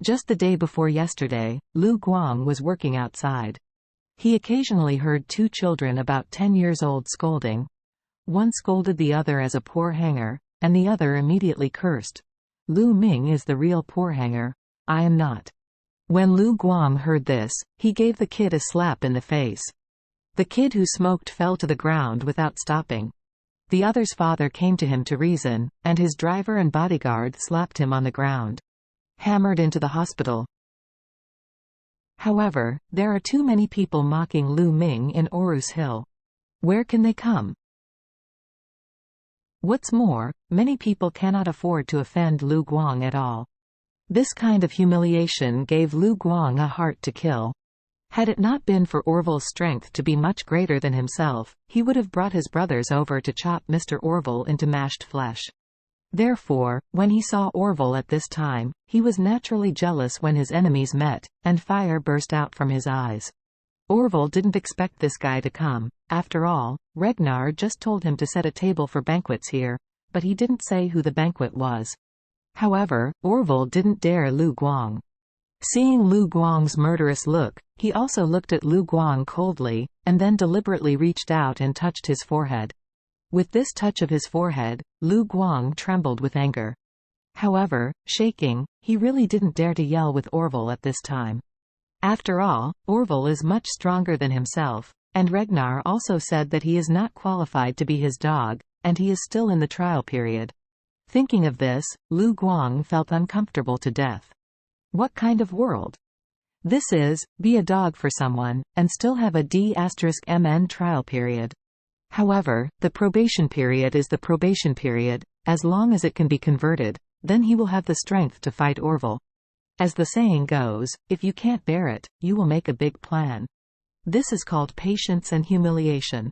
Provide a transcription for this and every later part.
Just the day before yesterday, Lu Guang was working outside. He occasionally heard two children about 10 years old scolding. One scolded the other as a poor hanger, and the other immediately cursed. Lu Ming is the real poor hanger. I am not. When Lu Guang heard this, he gave the kid a slap in the face. The kid who smoked fell to the ground without stopping. The other's father came to him to reason, and his driver and bodyguard slapped him on the ground. Hammered into the hospital. However, there are too many people mocking Lu Ming in Orus Hill. Where can they come? What's more, many people cannot afford to offend Lu Guang at all. This kind of humiliation gave Lu Guang a heart to kill. Had it not been for Orville's strength to be much greater than himself, he would have brought his brothers over to chop Mr. Orville into mashed flesh. Therefore, when he saw Orville at this time, he was naturally jealous when his enemies met, and fire burst out from his eyes. Orville didn't expect this guy to come. After all, Regnar just told him to set a table for banquets here, but he didn't say who the banquet was. However, Orville didn't dare Lu Guang. Seeing Lu Guang's murderous look, he also looked at Lu Guang coldly, and then deliberately reached out and touched his forehead. With this touch of his forehead, Lu Guang trembled with anger. However, shaking, he really didn't dare to yell with Orville at this time. After all, Orville is much stronger than himself, and Regnar also said that he is not qualified to be his dog, and he is still in the trial period. Thinking of this, Lu Guang felt uncomfortable to death. What kind of world? This is, be a dog for someone, and still have a D*MN trial period. However, the probation period is the probation period. As long as it can be converted, then he will have the strength to fight Orville. As the saying goes, if you can't bear it, you will make a big plan. This is called patience and humiliation.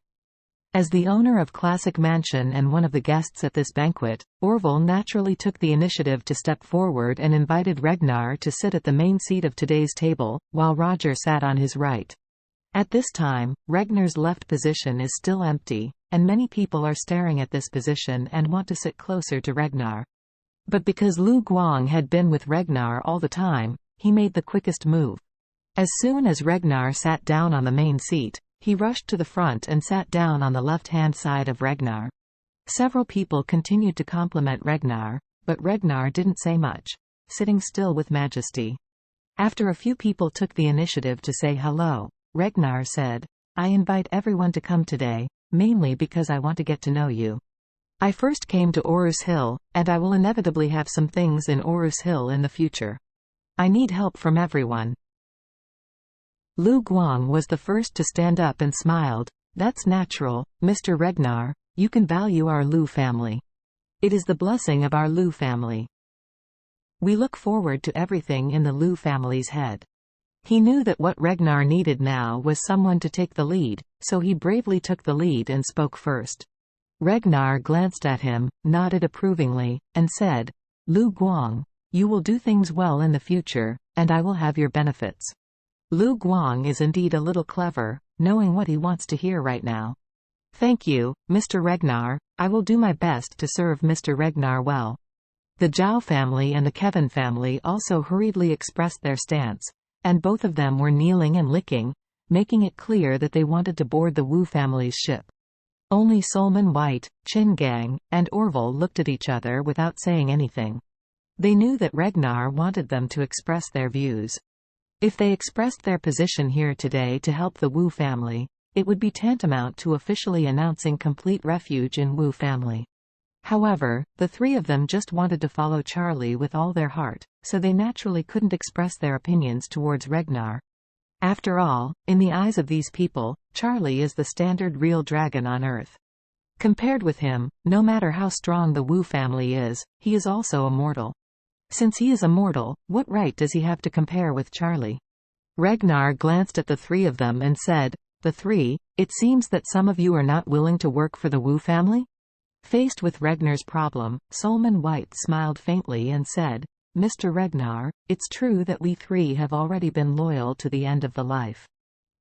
As the owner of Classic Mansion and one of the guests at this banquet, Orville naturally took the initiative to step forward and invited Regnar to sit at the main seat of today's table, while Roger sat on his right. At this time, Regnar's left position is still empty, and many people are staring at this position and want to sit closer to Regnar. But because Lu Guang had been with Regnar all the time, he made the quickest move. As soon as Regnar sat down on the main seat, he rushed to the front and sat down on the left-hand side of Regnar. Several people continued to compliment Regnar, but Regnar didn't say much, sitting still with majesty. After a few people took the initiative to say hello, Regnar said, I invite everyone to come today, mainly because I want to get to know you. I first came to Orus Hill, and I will inevitably have some things in Orus Hill in the future. I need help from everyone. Lu Guang was the first to stand up and smiled. That's natural, Mr. Regnar, you can value our Lu family. It is the blessing of our Lu family. We look forward to everything in the Lu family's head. He knew that what Regnar needed now was someone to take the lead, so he bravely took the lead and spoke first. Regnar glanced at him, nodded approvingly, and said, Lu Guang, you will do things well in the future, and I will have your benefits. Lu Guang is indeed a little clever, knowing what he wants to hear right now. Thank you, Mr. Regnar, I will do my best to serve Mr. Regnar well. The Zhao family and the Kevin family also hurriedly expressed their stance, and both of them were kneeling and licking, making it clear that they wanted to board the Wu family's ship. Only Solomon White, Qin Gang, and Orville looked at each other without saying anything. They knew that Regnar wanted them to express their views. If they expressed their position here today to help the Wu family, it would be tantamount to officially announcing complete refuge in Wu family. However, the three of them just wanted to follow Charlie with all their heart, so they naturally couldn't express their opinions towards Regnar. After all, in the eyes of these people, Charlie is the standard real dragon on Earth. Compared with him, no matter how strong the Wu family is, he is also immortal. Since he is immortal, what right does he have to compare with Charlie? Regnar glanced at the three of them and said, The three, it seems that some of you are not willing to work for the Wu family? Faced with Regnar's problem, Solomon White smiled faintly and said, Mr. Regnar, it's true that we three have already been loyal to the end of the life.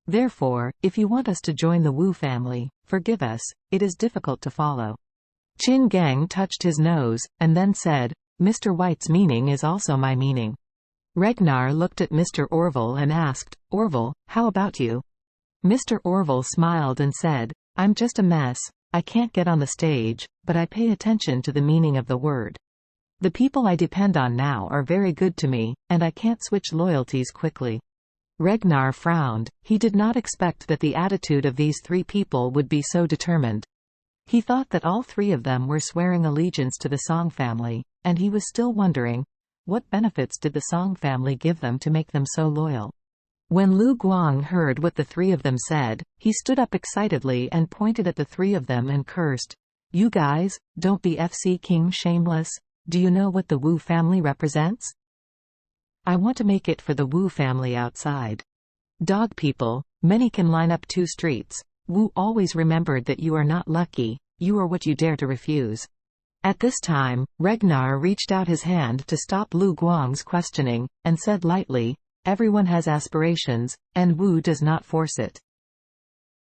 Therefore, if you want us to join the Wu family, forgive us, it is difficult to follow. Qin Gang touched his nose, and then said, Mr. White's meaning is also my meaning. Ragnar looked at Mr. Orville and asked, "Orville, how about you?" Mr. Orville smiled and said, "I'm just a mess. I can't get on the stage, but I pay attention to the meaning of the word. The people I depend on now are very good to me, and I can't switch loyalties quickly." Ragnar frowned. He did not expect that the attitude of these three people would be so determined. He thought that all three of them were swearing allegiance to the Song family, and he was still wondering, what benefits did the Song family give them to make them so loyal? When Lu Guang heard what the three of them said, he stood up excitedly and pointed at the three of them and cursed, "You guys, don't be FC King shameless. Do you know what the Wu family represents? I want to make it for the Wu family outside. Dog people, many can line up 2 streets. Wu always remembered that you are not lucky, you are what you dare to refuse." At this time, Ragnar reached out his hand to stop Lu Guang's questioning, and said lightly, "Everyone has aspirations, and Wu does not force it.